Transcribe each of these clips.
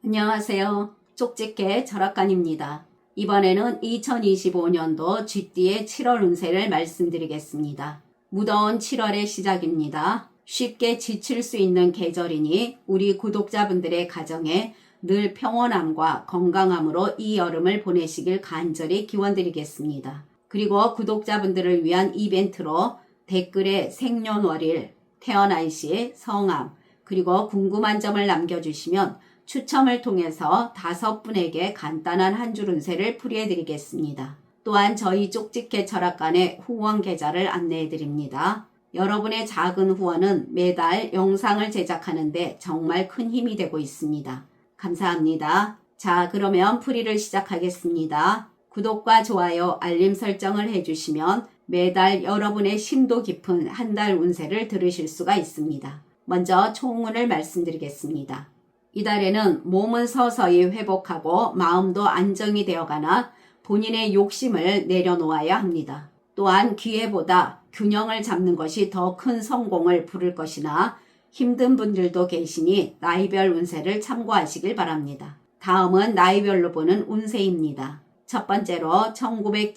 안녕하세요. 쪽집게 철학관입니다. 이번에는 2025년도 쥐띠의 7월 운세를 말씀드리겠습니다. 무더운 7월의 시작입니다. 쉽게 지칠 수 있는 계절이니 우리 구독자분들의 가정에 늘 평온함과 건강함으로 이 여름을 보내시길 간절히 기원드리겠습니다. 그리고 구독자분들을 위한 이벤트로 댓글에 생년월일, 태어난 시, 성함, 그리고 궁금한 점을 남겨주시면 추첨을 통해서 5분에게 간단한 한 줄 운세를 풀이해드리겠습니다. 또한 저희 쪽집게 철학관의 후원 계좌를 안내해드립니다. 여러분의 작은 후원은 매달 영상을 제작하는데 정말 큰 힘이 되고 있습니다. 감사합니다. 자, 그러면 풀이를 시작하겠습니다. 구독과 좋아요, 알림 설정을 해주시면 매달 여러분의 심도 깊은 한 달 운세를 들으실 수가 있습니다. 먼저 총운을 말씀드리겠습니다. 이달에는 몸은 서서히 회복하고 마음도 안정이 되어가나 본인의 욕심을 내려놓아야 합니다. 또한 기회보다 균형을 잡는 것이 더 큰 성공을 부를 것이나 힘든 분들도 계시니 나이별 운세를 참고하시길 바랍니다. 다음은 나이별로 보는 운세입니다. 첫 번째로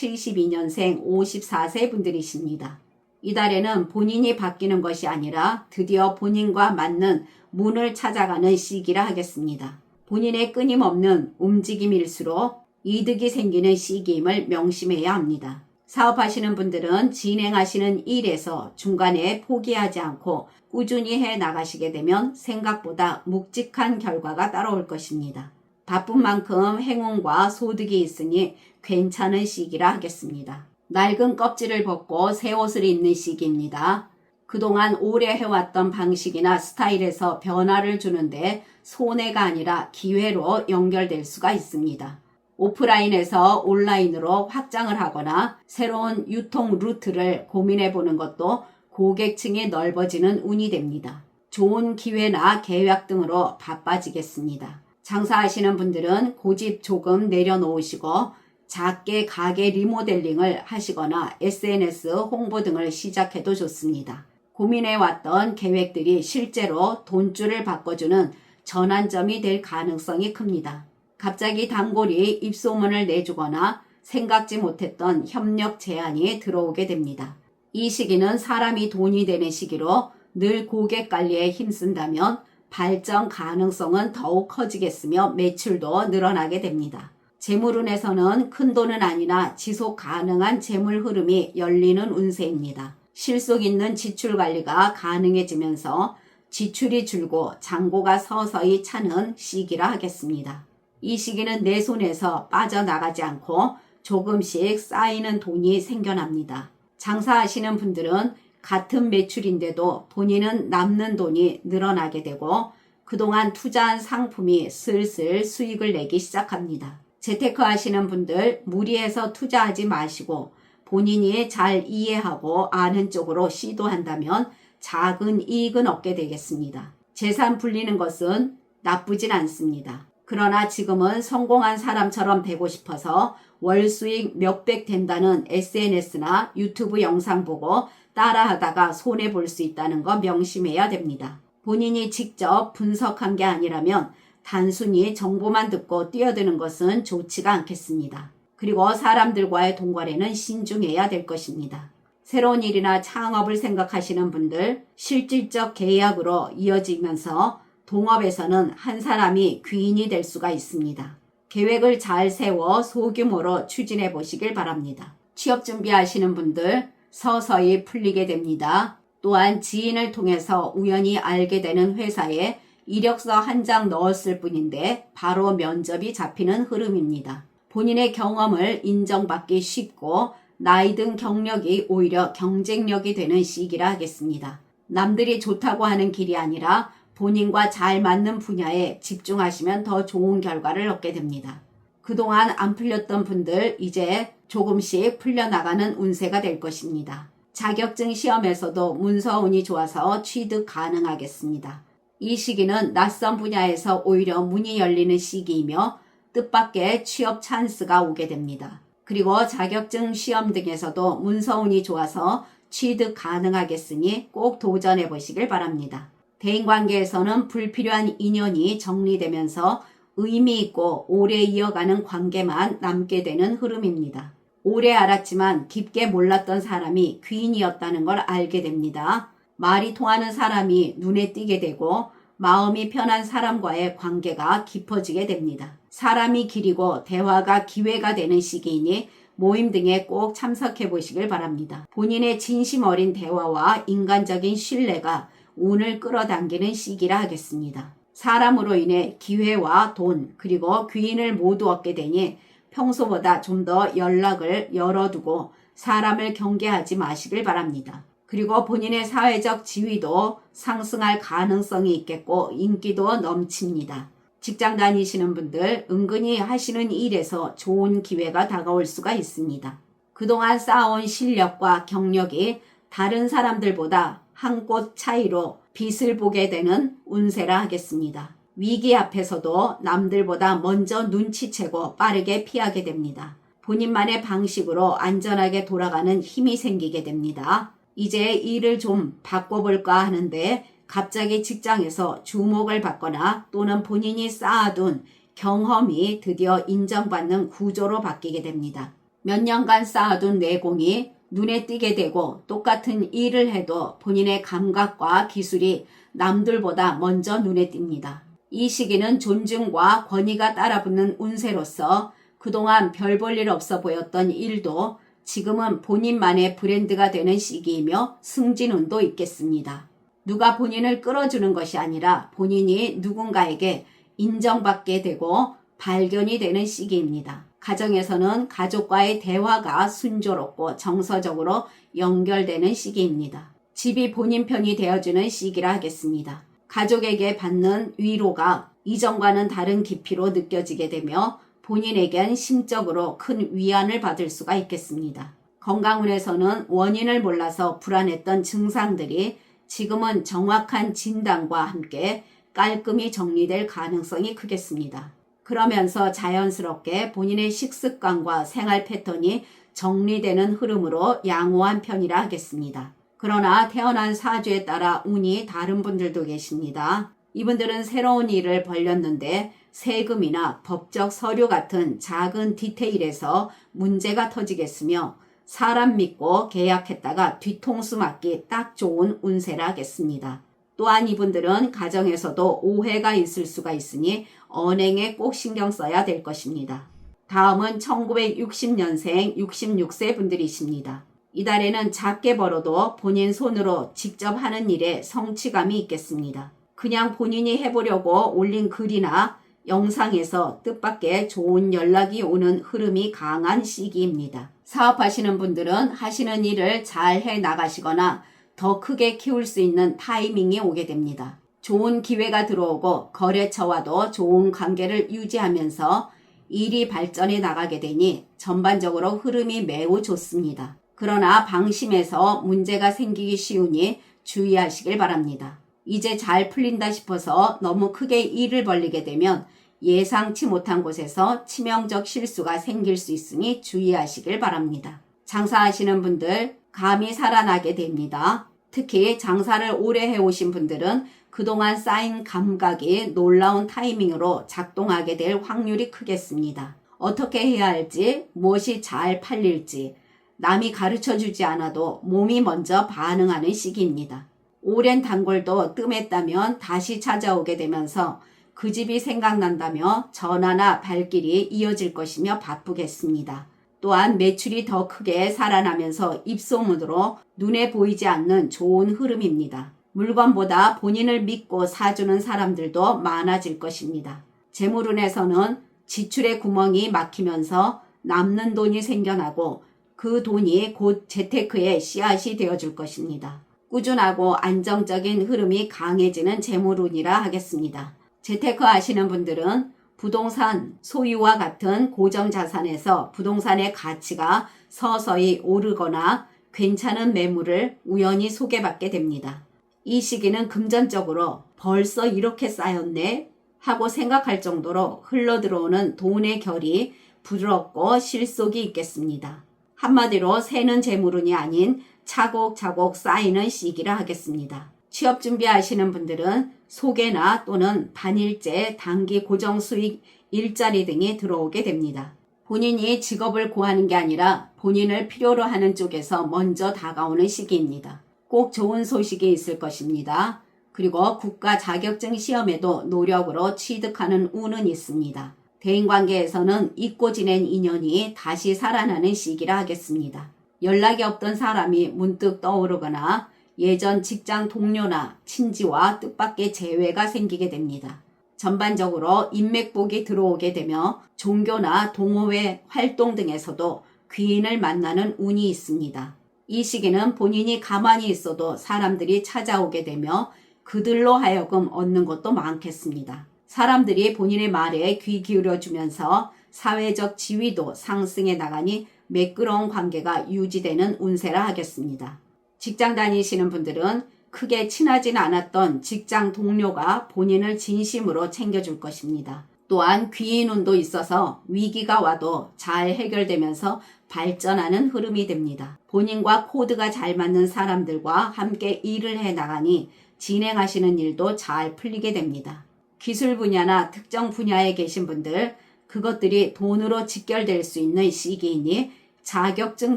1972년생 54세 분들이십니다. 이달에는 본인이 바뀌는 것이 아니라 드디어 본인과 맞는 문을 찾아가는 시기라 하겠습니다. 본인의 끊임없는 움직임일수록 이득이 생기는 시기임을 명심해야 합니다. 사업하시는 분들은 진행하시는 일에서 중간에 포기하지 않고 꾸준히 해 나가시게 되면 생각보다 묵직한 결과가 따라올 것입니다. 바쁜 만큼 행운과 소득이 있으니 괜찮은 시기라 하겠습니다. 낡은 껍질을 벗고 새 옷을 입는 시기입니다. 그동안 오래 해왔던 방식이나 스타일에서 변화를 주는데 손해가 아니라 기회로 연결될 수가 있습니다. 오프라인에서 온라인으로 확장을 하거나 새로운 유통 루트를 고민해 보는 것도 고객층이 넓어지는 운이 됩니다. 좋은 기회나 계약 등으로 바빠지겠습니다. 장사하시는 분들은 고집 조금 내려놓으시고 작게 가게 리모델링을 하시거나 SNS 홍보 등을 시작해도 좋습니다. 고민해왔던 계획들이 실제로 돈줄을 바꿔주는 전환점이 될 가능성이 큽니다. 갑자기 단골이 입소문을 내주거나 생각지 못했던 협력 제안이 들어오게 됩니다. 이 시기는 사람이 돈이 되는 시기로 늘 고객 관리에 힘쓴다면 발전 가능성은 더욱 커지겠으며 매출도 늘어나게 됩니다. 재물운에서는 큰 돈은 아니나 지속 가능한 재물 흐름이 열리는 운세입니다. 실속 있는 지출 관리가 가능해지면서 지출이 줄고 잔고가 서서히 차는 시기라 하겠습니다. 이 시기는 내 손에서 빠져나가지 않고 조금씩 쌓이는 돈이 생겨납니다. 장사하시는 분들은 같은 매출인데도 본인은 남는 돈이 늘어나게 되고 그동안 투자한 상품이 슬슬 수익을 내기 시작합니다. 재테크 하시는 분들 무리해서 투자하지 마시고 본인이 잘 이해하고 아는 쪽으로 시도한다면 작은 이익은 얻게 되겠습니다. 재산 불리는 것은 나쁘진 않습니다. 그러나 지금은 성공한 사람처럼 되고 싶어서 월 수익 몇백 된다는 SNS나 유튜브 영상 보고 따라하다가 손해볼 수 있다는 거 명심해야 됩니다. 본인이 직접 분석한 게 아니라면 단순히 정보만 듣고 뛰어드는 것은 좋지가 않겠습니다. 그리고 사람들과의 동거래는 신중해야 될 것입니다. 새로운 일이나 창업을 생각하시는 분들 실질적 계약으로 이어지면서 동업에서는 한 사람이 귀인이 될 수가 있습니다. 계획을 잘 세워 소규모로 추진해 보시길 바랍니다. 취업 준비하시는 분들 서서히 풀리게 됩니다. 또한 지인을 통해서 우연히 알게 되는 회사에 이력서 한 장 넣었을 뿐인데 바로 면접이 잡히는 흐름입니다. 본인의 경험을 인정받기 쉽고 나이 든 경력이 오히려 경쟁력이 되는 시기라 하겠습니다. 남들이 좋다고 하는 길이 아니라 본인과 잘 맞는 분야에 집중하시면 더 좋은 결과를 얻게 됩니다. 그동안 안 풀렸던 분들 이제 조금씩 풀려나가는 운세가 될 것입니다. 자격증 시험에서도 문서운이 좋아서 취득 가능하겠습니다. 이 시기는 낯선 분야에서 오히려 문이 열리는 시기이며 뜻밖의 취업 찬스가 오게 됩니다. 그리고 자격증 시험 등에서도 문서운이 좋아서 취득 가능하겠으니 꼭 도전해 보시길 바랍니다. 대인관계에서는 불필요한 인연이 정리되면서 의미 있고 오래 이어가는 관계만 남게 되는 흐름입니다. 오래 알았지만 깊게 몰랐던 사람이 귀인이었다는 걸 알게 됩니다. 말이 통하는 사람이 눈에 띄게 되고 마음이 편한 사람과의 관계가 깊어지게 됩니다. 사람이 길이고 대화가 기회가 되는 시기이니 모임 등에 꼭 참석해 보시길 바랍니다. 본인의 진심 어린 대화와 인간적인 신뢰가 운을 끌어당기는 시기라 하겠습니다. 사람으로 인해 기회와 돈 그리고 귀인을 모두 얻게 되니 평소보다 좀 더 연락을 열어두고 사람을 경계하지 마시길 바랍니다. 그리고 본인의 사회적 지위도 상승할 가능성이 있겠고 인기도 넘칩니다. 직장 다니시는 분들 은근히 하시는 일에서 좋은 기회가 다가올 수가 있습니다. 그동안 쌓아온 실력과 경력이 다른 사람들보다 한 꽃 차이로 빛을 보게 되는 운세라 하겠습니다. 위기 앞에서도 남들보다 먼저 눈치채고 빠르게 피하게 됩니다. 본인만의 방식으로 안전하게 돌아가는 힘이 생기게 됩니다. 이제 일을 좀 바꿔볼까 하는데 갑자기 직장에서 주목을 받거나 또는 본인이 쌓아둔 경험이 드디어 인정받는 구조로 바뀌게 됩니다. 몇 년간 쌓아둔 내공이 눈에 띄게 되고 똑같은 일을 해도 본인의 감각과 기술이 남들보다 먼저 눈에 띕니다. 이 시기는 존중과 권위가 따라붙는 운세로서 그동안 별 볼 일 없어 보였던 일도 지금은 본인만의 브랜드가 되는 시기이며 승진운도 있겠습니다. 누가 본인을 끌어주는 것이 아니라 본인이 누군가에게 인정받게 되고 발견이 되는 시기입니다. 가정에서는 가족과의 대화가 순조롭고 정서적으로 연결되는 시기입니다. 집이 본인 편이 되어주는 시기라 하겠습니다. 가족에게 받는 위로가 이전과는 다른 깊이로 느껴지게 되며 본인에겐 심적으로 큰 위안을 받을 수가 있겠습니다. 건강운에서는 원인을 몰라서 불안했던 증상들이 지금은 정확한 진단과 함께 깔끔히 정리될 가능성이 크겠습니다. 그러면서 자연스럽게 본인의 식습관과 생활 패턴이 정리되는 흐름으로 양호한 편이라 하겠습니다. 그러나 태어난 사주에 따라 운이 다른 분들도 계십니다. 이분들은 새로운 일을 벌였는데 세금이나 법적 서류 같은 작은 디테일에서 문제가 터지겠으며 사람 믿고 계약했다가 뒤통수 맞기 딱 좋은 운세라 하겠습니다. 또한 이분들은 가정에서도 오해가 있을 수가 있으니 언행에 꼭 신경 써야 될 것입니다. 다음은 1960년생 66세 분들이십니다. 이달에는 작게 벌어도 본인 손으로 직접 하는 일에 성취감이 있겠습니다. 그냥 본인이 해보려고 올린 글이나 영상에서 뜻밖의 좋은 연락이 오는 흐름이 강한 시기입니다. 사업하시는 분들은 하시는 일을 잘 해나가시거나 더 크게 키울 수 있는 타이밍이 오게 됩니다. 좋은 기회가 들어오고 거래처와도 좋은 관계를 유지하면서 일이 발전해 나가게 되니 전반적으로 흐름이 매우 좋습니다. 그러나 방심해서 문제가 생기기 쉬우니 주의하시길 바랍니다. 이제 잘 풀린다 싶어서 너무 크게 일을 벌리게 되면 예상치 못한 곳에서 치명적 실수가 생길 수 있으니 주의하시길 바랍니다. 장사하시는 분들 감이 살아나게 됩니다. 특히 장사를 오래 해오신 분들은 그동안 쌓인 감각이 놀라운 타이밍으로 작동하게 될 확률이 크겠습니다. 어떻게 해야 할지, 무엇이 잘 팔릴지 남이 가르쳐주지 않아도 몸이 먼저 반응하는 시기입니다. 오랜 단골도 뜸했다면 다시 찾아오게 되면서 그 집이 생각난다며 전화나 발길이 이어질 것이며 바쁘겠습니다. 또한 매출이 더 크게 살아나면서 입소문으로 눈에 보이지 않는 좋은 흐름입니다. 물건보다 본인을 믿고 사주는 사람들도 많아질 것입니다. 재물운에서는 지출의 구멍이 막히면서 남는 돈이 생겨나고 그 돈이 곧 재테크의 씨앗이 되어줄 것입니다. 꾸준하고 안정적인 흐름이 강해지는 재물운이라 하겠습니다. 재테크 하시는 분들은 부동산 소유와 같은 고정자산에서 부동산의 가치가 서서히 오르거나 괜찮은 매물을 우연히 소개받게 됩니다. 이 시기는 금전적으로 벌써 이렇게 쌓였네 하고 생각할 정도로 흘러들어오는 돈의 결이 부드럽고 실속이 있겠습니다. 한마디로 새는 재물운이 아닌 차곡차곡 쌓이는 시기라 하겠습니다. 취업 준비하시는 분들은 소개나 또는 반일제, 단기 고정 수익 일자리 등이 들어오게 됩니다. 본인이 직업을 구하는 게 아니라 본인을 필요로 하는 쪽에서 먼저 다가오는 시기입니다. 꼭 좋은 소식이 있을 것입니다. 그리고 국가 자격증 시험에도 노력으로 취득하는 운은 있습니다. 대인관계에서는 잊고 지낸 인연이 다시 살아나는 시기라 하겠습니다. 연락이 없던 사람이 문득 떠오르거나 예전 직장 동료나 친지와 뜻밖의 재회가 생기게 됩니다. 전반적으로 인맥복이 들어오게 되며 종교나 동호회 활동 등에서도 귀인을 만나는 운이 있습니다. 이 시기는 본인이 가만히 있어도 사람들이 찾아오게 되며 그들로 하여금 얻는 것도 많겠습니다. 사람들이 본인의 말에 귀 기울여주면서 사회적 지위도 상승해 나가니 매끄러운 관계가 유지되는 운세라 하겠습니다. 직장 다니시는 분들은 크게 친하진 않았던 직장 동료가 본인을 진심으로 챙겨줄 것입니다. 또한 귀인운도 있어서 위기가 와도 잘 해결되면서 발전하는 흐름이 됩니다. 본인과 코드가 잘 맞는 사람들과 함께 일을 해 나가니 진행하시는 일도 잘 풀리게 됩니다. 기술 분야나 특정 분야에 계신 분들, 그것들이 돈으로 직결될 수 있는 시기이니 자격증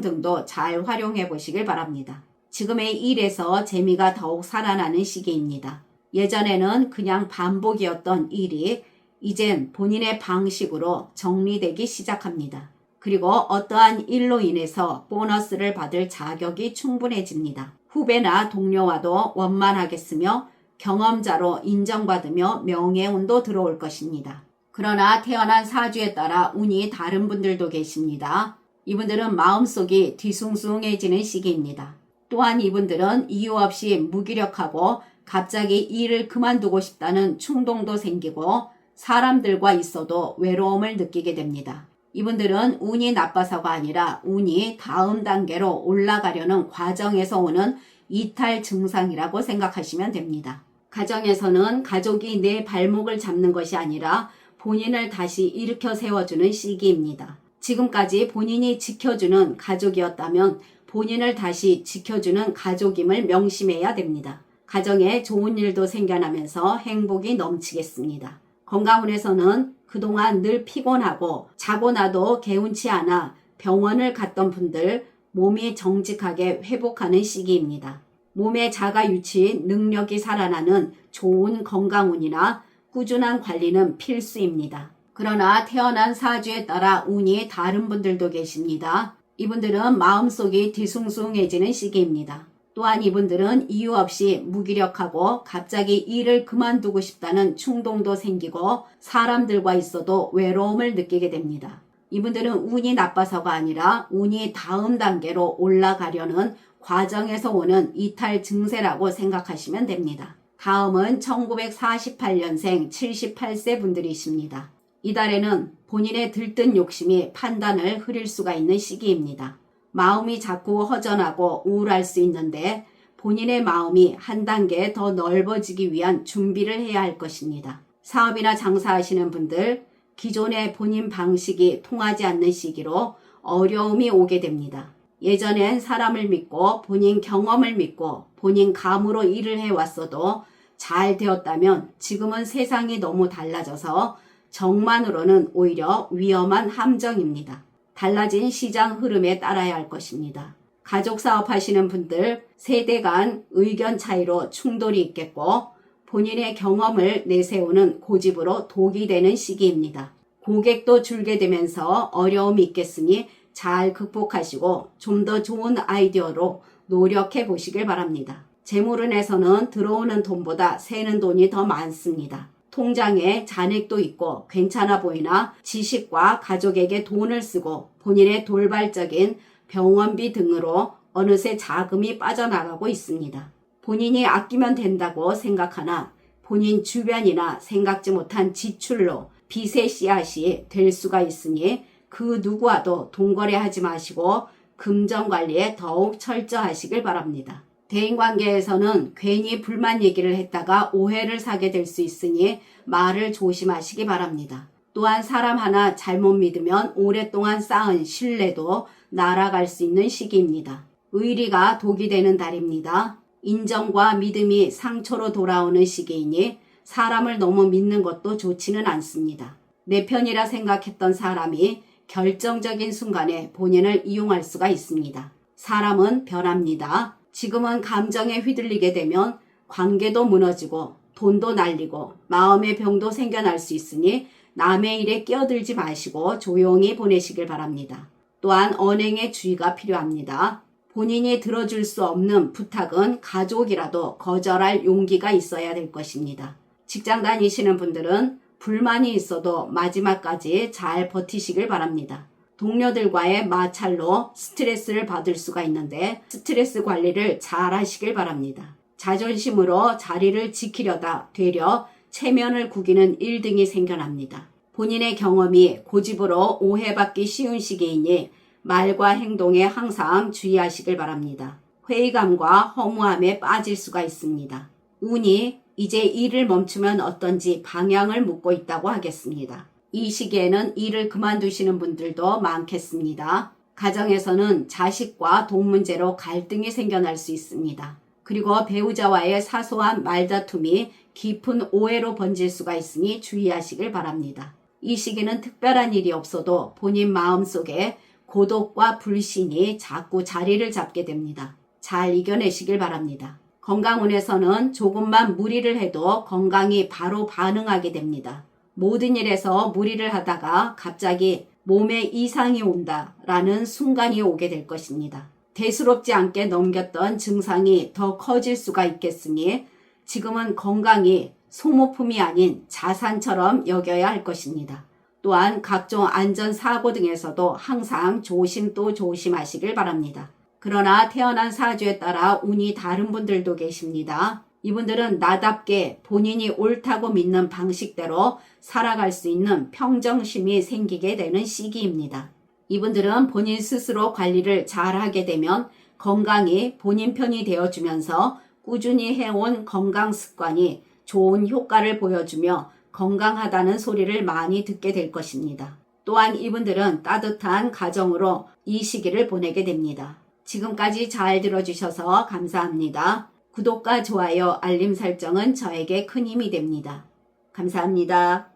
등도 잘 활용해 보시길 바랍니다. 지금의 일에서 재미가 더욱 살아나는 시기입니다. 예전에는 그냥 반복이었던 일이 이젠 본인의 방식으로 정리되기 시작합니다. 그리고 어떠한 일로 인해서 보너스를 받을 자격이 충분해집니다. 후배나 동료와도 원만하겠으며 경험자로 인정받으며 명예운도 들어올 것입니다. 그러나 태어난 사주에 따라 운이 다른 분들도 계십니다. 이분들은 마음속이 뒤숭숭해지는 시기입니다. 또한 이분들은 이유 없이 무기력하고 갑자기 일을 그만두고 싶다는 충동도 생기고 사람들과 있어도 외로움을 느끼게 됩니다. 이분들은 운이 나빠서가 아니라 운이 다음 단계로 올라가려는 과정에서 오는 이탈 증상이라고 생각하시면 됩니다. 가정에서는 가족이 내 발목을 잡는 것이 아니라 본인을 다시 일으켜 세워주는 시기입니다. 지금까지 본인이 지켜주는 가족이었다면 본인을 다시 지켜주는 가족임을 명심해야 됩니다. 가정에 좋은 일도 생겨나면서 행복이 넘치겠습니다. 건강운에서는 그동안 늘 피곤하고 자고 나도 개운치 않아 병원을 갔던 분들 몸이 정직하게 회복하는 시기입니다. 몸의 자가 유치 능력이 살아나는 좋은 건강운이나 꾸준한 관리는 필수입니다. 그러나 태어난 사주에 따라 운이 다른 분들도 계십니다. 이분들은 마음속이 뒤숭숭해지는 시기입니다. 또한 이분들은 이유 없이 무기력하고 갑자기 일을 그만두고 싶다는 충동도 생기고 사람들과 있어도 외로움을 느끼게 됩니다. 이분들은 운이 나빠서가 아니라 운이 다음 단계로 올라가려는 과정에서 오는 이탈 증세라고 생각하시면 됩니다. 다음은 1948년생 78세 분들이십니다. 이달에는 본인의 들뜬 욕심이 판단을 흐릴 수가 있는 시기입니다. 마음이 자꾸 허전하고 우울할 수 있는데 본인의 마음이 한 단계 더 넓어지기 위한 준비를 해야 할 것입니다. 사업이나 장사하시는 분들, 기존의 본인 방식이 통하지 않는 시기로 어려움이 오게 됩니다. 예전엔 사람을 믿고 본인 경험을 믿고 본인 감으로 일을 해왔어도 잘 되었다면 지금은 세상이 너무 달라져서 정만으로는 오히려 위험한 함정입니다. 달라진 시장 흐름에 따라야 할 것입니다. 가족 사업 하시는 분들 세대 간 의견 차이로 충돌이 있겠고 본인의 경험을 내세우는 고집으로 독이 되는 시기입니다. 고객도 줄게 되면서 어려움이 있겠으니 잘 극복하시고 좀 더 좋은 아이디어로 노력해 보시길 바랍니다. 재물운에서는 들어오는 돈보다 새는 돈이 더 많습니다. 통장에 잔액도 있고 괜찮아 보이나 지식과 가족에게 돈을 쓰고 본인의 돌발적인 병원비 등으로 어느새 자금이 빠져나가고 있습니다. 본인이 아끼면 된다고 생각하나 본인 주변이나 생각지 못한 지출로 빚의 씨앗이 될 수가 있으니 그 누구와도 돈거래하지 마시고 금전관리에 더욱 철저하시길 바랍니다. 대인관계에서는 괜히 불만 얘기를 했다가 오해를 사게 될 수 있으니 말을 조심하시기 바랍니다. 또한 사람 하나 잘못 믿으면 오랫동안 쌓은 신뢰도 날아갈 수 있는 시기입니다. 의리가 독이 되는 달입니다. 인정과 믿음이 상처로 돌아오는 시기이니 사람을 너무 믿는 것도 좋지는 않습니다. 내 편이라 생각했던 사람이 결정적인 순간에 본인을 이용할 수가 있습니다. 사람은 변합니다. 지금은 감정에 휘둘리게 되면 관계도 무너지고 돈도 날리고 마음의 병도 생겨날 수 있으니 남의 일에 끼어들지 마시고 조용히 보내시길 바랍니다. 또한 언행에 주의가 필요합니다. 본인이 들어줄 수 없는 부탁은 가족이라도 거절할 용기가 있어야 될 것입니다. 직장 다니시는 분들은 불만이 있어도 마지막까지 잘 버티시길 바랍니다. 동료들과의 마찰로 스트레스를 받을 수가 있는데 스트레스 관리를 잘 하시길 바랍니다. 자존심으로 자리를 지키려다 되려 체면을 구기는 일등이 생겨납니다. 본인의 경험이 고집으로 오해받기 쉬운 시기이니 말과 행동에 항상 주의하시길 바랍니다. 회의감과 허무함에 빠질 수가 있습니다. 운이 이제 일을 멈추면 어떤지 방향을 묻고 있다고 하겠습니다. 이 시기에는 일을 그만두시는 분들도 많겠습니다. 가정에서는 자식과 돈 문제로 갈등이 생겨날 수 있습니다. 그리고 배우자와의 사소한 말다툼이 깊은 오해로 번질 수가 있으니 주의하시길 바랍니다. 이 시기는 특별한 일이 없어도 본인 마음속에 고독과 불신이 자꾸 자리를 잡게 됩니다. 잘 이겨내시길 바랍니다. 건강운에서는 조금만 무리를 해도 건강이 바로 반응하게 됩니다. 모든 일에서 무리를 하다가 갑자기 몸에 이상이 온다라는 순간이 오게 될 것입니다. 대수롭지 않게 넘겼던 증상이 더 커질 수가 있겠으니 지금은 건강이 소모품이 아닌 자산처럼 여겨야 할 것입니다. 또한 각종 안전사고 등에서도 항상 조심 또 조심하시길 바랍니다. 그러나 태어난 사주에 따라 운이 다른 분들도 계십니다. 이분들은 나답게 본인이 옳다고 믿는 방식대로 살아갈 수 있는 평정심이 생기게 되는 시기입니다. 이분들은 본인 스스로 관리를 잘하게 되면 건강이 본인 편이 되어주면서 꾸준히 해온 건강 습관이 좋은 효과를 보여주며 건강하다는 소리를 많이 듣게 될 것입니다. 또한 이분들은 따뜻한 가정으로 이 시기를 보내게 됩니다. 지금까지 잘 들어주셔서 감사합니다. 구독과 좋아요, 알림 설정은 저에게 큰 힘이 됩니다. 감사합니다.